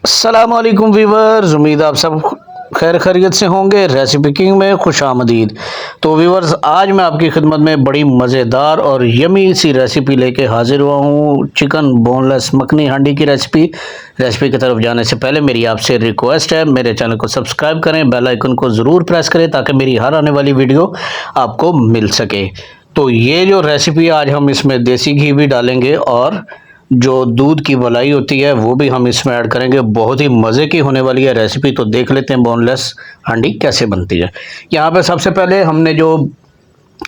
अस्सलाम वालेकुम वीवर्स, उम्मीद आप सब खैर खैरियत से होंगे। रेसिपी किंग में खुश आमदीद। तो वीवर्स, आज मैं आपकी खिदमत में बड़ी मज़ेदार और यमी सी रेसिपी लेके हाजिर हुआ हूँ। चिकन बोनलेस मखनी हांडी की रेसिपी की तरफ जाने से पहले मेरी आपसे रिक्वेस्ट है, मेरे चैनल को सब्सक्राइब करें, बेल आइकन को ज़रूर प्रेस करें ताकि मेरी हर आने वाली वीडियो आपको मिल सके। तो ये जो रेसिपी, आज हम इसमें देसी घी भी डालेंगे और जो दूध की मलाई होती है वो भी हम इसमें ऐड करेंगे। बहुत ही मज़े की होने वाली है रेसिपी। तो देख लेते हैं बोनलेस हांडी कैसे बनती है। यहाँ पे सबसे पहले हमने जो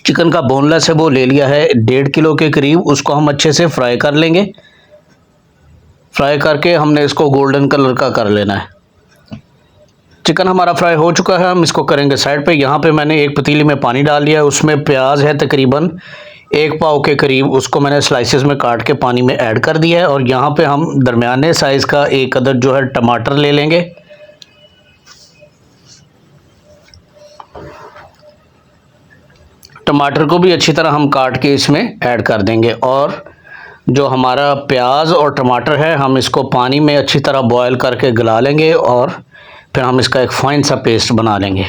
चिकन का बोनलेस है वो ले लिया है 1.5 किलो के करीब। उसको हम अच्छे से फ्राई कर लेंगे। फ्राई करके हमने इसको गोल्डन कलर का कर लेना है। चिकन हमारा फ्राई हो चुका है, हम इसको करेंगे साइड पे। यहाँ पे मैंने एक पतीली में पानी डाल दिया है, उसमें प्याज है तकरीबन 1 पाव के करीब, उसको मैंने स्लाइसिस में काट के पानी में ऐड कर दिया है। और यहाँ पे हम दरमियाने साइज़ का एक अदद जो है टमाटर ले लेंगे। टमाटर को भी अच्छी तरह हम काट के इसमें ऐड कर देंगे। और जो हमारा प्याज और टमाटर है, हम इसको पानी में अच्छी तरह बॉयल करके गला लेंगे और फिर हम इसका एक फाइन सा पेस्ट बना लेंगे।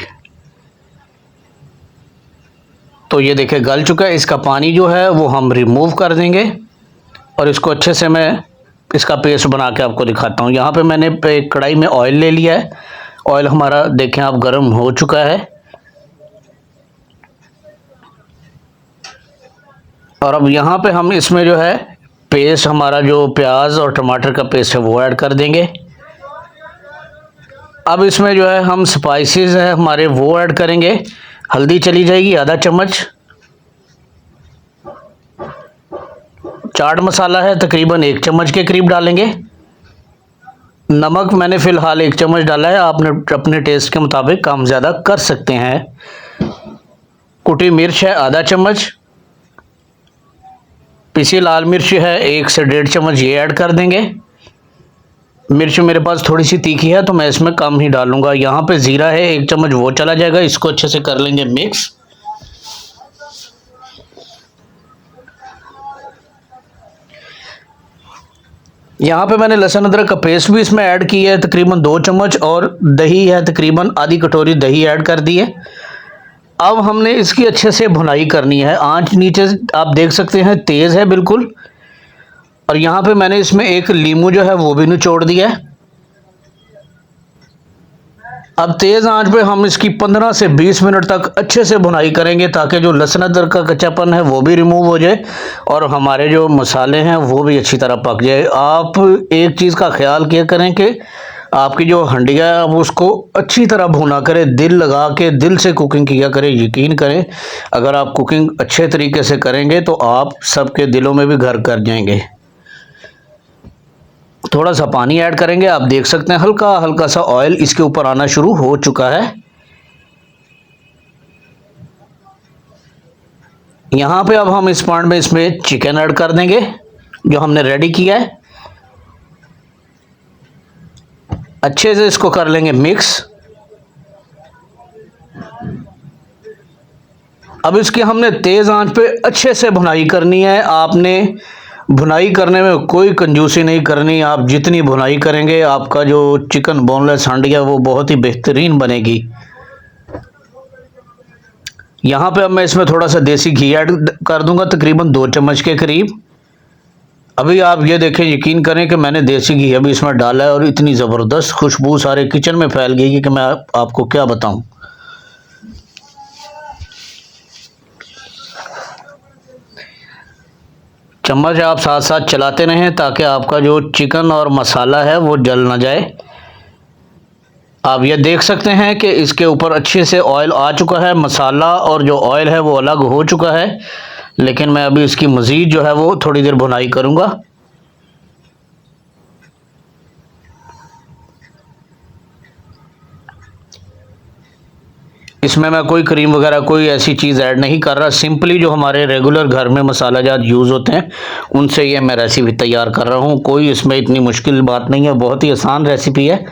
तो ये देखिए गल चुका है। इसका पानी जो है वो हम रिमूव कर देंगे और इसको अच्छे से मैं इसका पेस्ट बना के आपको दिखाता हूँ। यहाँ पे मैंने एक कढ़ाई में ऑयल ले लिया है। ऑयल हमारा देखें आप गर्म हो चुका है। और अब यहाँ पे हम इसमें जो है पेस्ट, हमारा जो प्याज और टमाटर का पेस्ट है वो ऐड कर देंगे। अब इसमें जो है हम स्पाइसेस है हमारे वो ऐड करेंगे। हल्दी चली जाएगी आधा चम्मच, चाट मसाला है तकरीबन 1 चम्मच के करीब डालेंगे। नमक मैंने फ़िलहाल 1 चम्मच डाला है, आपने अपने टेस्ट के मुताबिक कम ज़्यादा कर सकते हैं। कुटी मिर्च है आधा चम्मच, पिसी लाल मिर्च है 1 से 1.5 चम्मच, ये ऐड कर देंगे। मिर्च मेरे पास थोड़ी सी तीखी है तो मैं इसमें कम ही डालूंगा। यहाँ पे ज़ीरा है 1 चम्मच, वो चला जाएगा। इसको अच्छे से कर लेंगे मिक्स। यहाँ पे मैंने लहसुन अदरक का पेस्ट भी इसमें ऐड किया है तकरीबन 2 चम्मच, और दही है तकरीबन आधी कटोरी दही ऐड कर दी है। अब हमने इसकी अच्छे से भुनाई करनी है। आंच नीचे आप देख सकते हैं तेज़ है बिल्कुल। और यहाँ पे मैंने इसमें एक लीमू जो है वो भी निचोड़ दिया है। अब तेज़ आंच पे हम इसकी 15 से 20 मिनट तक अच्छे से भुनाई करेंगे ताकि जो लहसुन अदरक का कच्चापन है वो भी रिमूव हो जाए और हमारे जो मसाले हैं वो भी अच्छी तरह पक जाए। आप एक चीज़ का ख्याल किया करें कि आपकी जो हंडिया है आप उसको अच्छी तरह भुना करें, दिल लगा के दिल से कुकिंग किया करें। यकीन करें, अगर आप कुकिंग अच्छे तरीके से करेंगे तो आप सबके दिलों में भी घर कर जाएंगे। थोड़ा सा पानी ऐड करेंगे। आप देख सकते हैं हल्का हल्का सा ऑयल इसके ऊपर आना शुरू हो चुका है। यहाँ पे अब हम इस पॉइंट में इसमें चिकन ऐड कर देंगे जो हमने रेडी किया है। अच्छे से इसको कर लेंगे मिक्स। अब इसकी हमने तेज़ आंच पे अच्छे से भुनाई करनी है। आपने भुनाई करने में कोई कंजूसी नहीं करनी। आप जितनी भुनाई करेंगे आपका जो चिकन बोनलेस हांडी है वो बहुत ही बेहतरीन बनेगी। यहाँ पे अब मैं इसमें थोड़ा सा देसी घी ऐड कर दूंगा तकरीबन 2 चम्मच के करीब। अभी आप ये देखें, यकीन करें कि मैंने देसी घी अभी इसमें डाला है और इतनी ज़बरदस्त खुशबू सारे किचन में फैल गई कि मैं आपको क्या बताऊं। चम्मच आप साथ साथ चलाते रहें ताकि आपका जो चिकन और मसाला है वो जल ना जाए। आप ये देख सकते हैं कि इसके ऊपर अच्छे से ऑयल आ चुका है। मसाला और जो ऑयल है वो अलग हो चुका है, लेकिन मैं अभी इसकी मज़ीद जो है वो थोड़ी देर भुनाई करूँगा। इसमें मैं कोई क्रीम वगैरह कोई ऐसी चीज़ ऐड नहीं कर रहा। सिंपली जो हमारे रेगुलर घर में मसाला जात यूज़ होते हैं उनसे ये मैं रेसिपी तैयार कर रहा हूँ। कोई इसमें इतनी मुश्किल बात नहीं है, बहुत ही आसान रेसिपी है।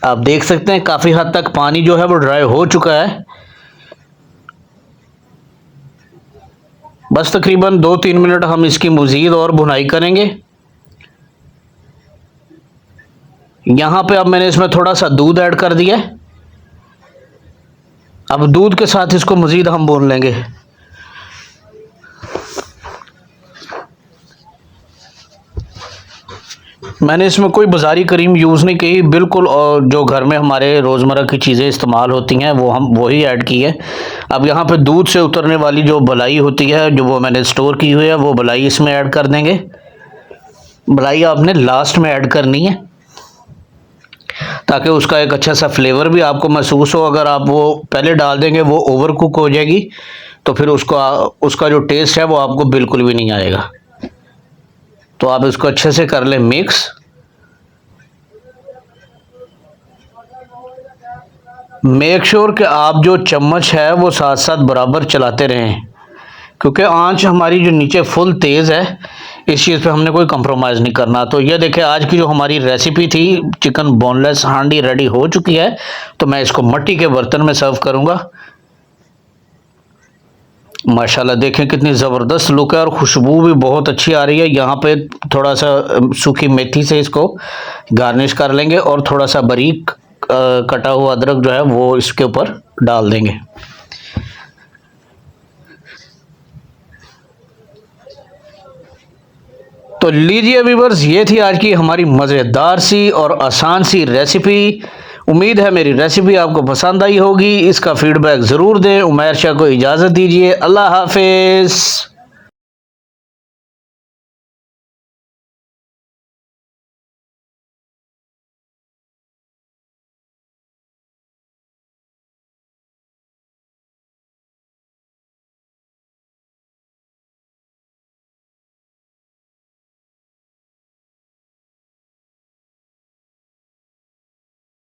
आप देख सकते हैं काफ़ी हद तक पानी जो है वो ड्राई हो चुका है। बस तकरीबन 2-3 मिनट हम इसकी मज़ीद और भुनाई करेंगे। यहाँ पे अब मैंने इसमें थोड़ा सा दूध ऐड कर दिया है। अब दूध के साथ इसको मज़ीद हम भून लेंगे। मैंने इसमें कोई बाज़ारी क्रीम यूज़ नहीं की, बिल्कुल, और जो घर में हमारे रोज़मर्रा की चीज़ें इस्तेमाल होती हैं वो हम वही ऐड की है। अब यहाँ पे दूध से उतरने वाली जो मलाई होती है, जो वो मैंने स्टोर की हुई है, वो मलाई इसमें ऐड कर देंगे। मलाई आपने लास्ट में ऐड करनी है ताकि उसका एक अच्छा सा फ्लेवर भी आपको महसूस हो। अगर आप वो पहले डाल देंगे वो ओवर कुक हो जाएगी, तो फिर उसका जो टेस्ट है वो आपको बिल्कुल भी नहीं आएगा। तो आप इसको अच्छे से कर लें मिक्स। मेक श्योर कि आप जो चम्मच है वो साथ साथ बराबर चलाते रहें, क्योंकि आंच हमारी जो नीचे फुल तेज़ है, इस चीज़ पे हमने कोई कंप्रोमाइज़ नहीं करना। तो ये देखिए, आज की जो हमारी रेसिपी थी, चिकन बोनलेस हांडी रेडी हो चुकी है। तो मैं इसको मिट्टी के बर्तन में सर्व करूँगा। माशाल्लाह देखें कितनी ज़बरदस्त लुक है और खुशबू भी बहुत अच्छी आ रही है। यहाँ पे थोड़ा सा सूखी मेथी से इसको गार्निश कर लेंगे और थोड़ा सा बारीक कटा हुआ अदरक जो है वो इसके ऊपर डाल देंगे। तो लीजिए व्यूअर्स, ये थी आज की हमारी मज़ेदार सी और आसान सी रेसिपी। उम्मीद है मेरी रेसिपी आपको पसंद आई होगी। इसका फीडबैक ज़रूर दें। उमैर शाह को इजाज़त दीजिए। अल्लाह हाफिज़।